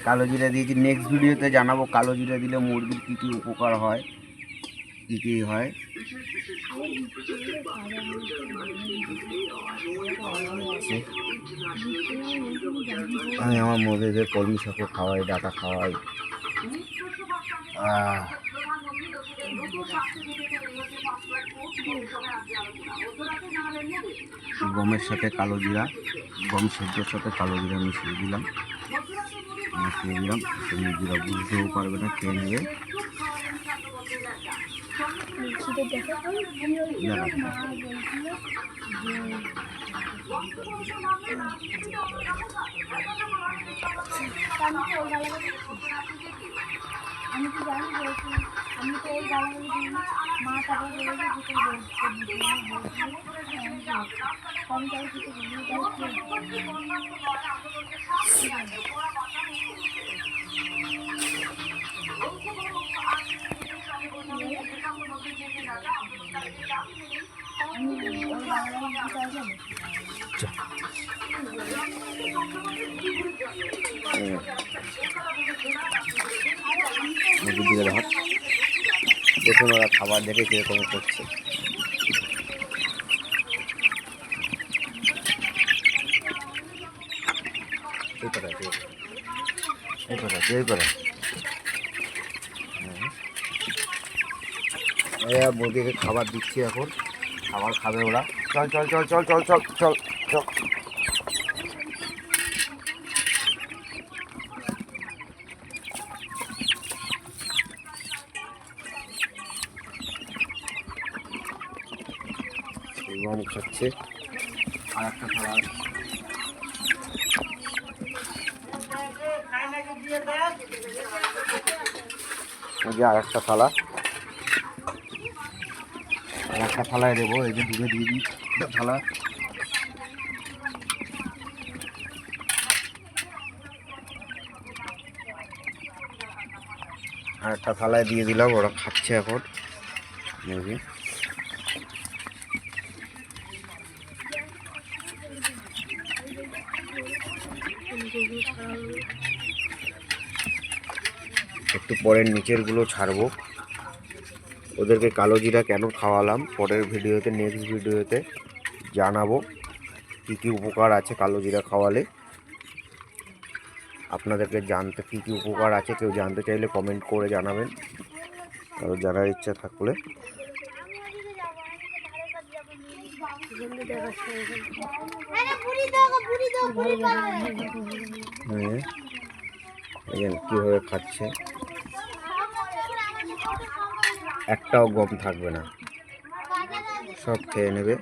কালো জিরা দিয়েছি। নেক্সট ভিডিওতে জানাবো কালো জিরা দিলে মুরগির কী কী উপকার হয়, কী কী হয়। আমি আমার মুরগিদের কলমি শাকও খাওয়াই, ডাটা খাওয়াই। গমের সাথে কালো জিরা, গম সেদ্ধর সাথে কালো জিরা মিশিয়ে দিলাম, মুরগিরা বুঝতেও পারবে না, খেয়ে নেবে। আমি তো জানি আমি তো ওই গালাগুলো দিই মা তারপরে মুরগিদের হাত দেখুন ওরা খাবার দেখে কীরকম করছে। মুরগিকে খাবার দিচ্ছি, এখন খাবার খাবে ওরা। চল চল চল চল চল চল চল চল। গম খাচ্ছে, আর একটা থালা আর একটা থালায় দেবো। এই যে দূরে দিয়ে দিই থালা। আর একটা থালায় দিয়ে দিলাম, ওরা খাচ্ছে এখন মুরগি। একটু পরের নিচেরগুলো ছাড়বো। ওদেরকে কালো জিরা কেন খাওয়ালাম পরের ভিডিওতে, নেক্সট ভিডিওতে জানাবো কী কী উপকার আছে কালো জিরা খাওয়ালে। আপনাদেরকে জানতে কী কী উপকার আছে কেউ জানতে চাইলে কমেন্ট করে জানাবেন, আর জানার ইচ্ছা থাকলে। কীভাবে খাচ্ছে, একটাও গম থাকবে না, সব খেয়ে নেবে।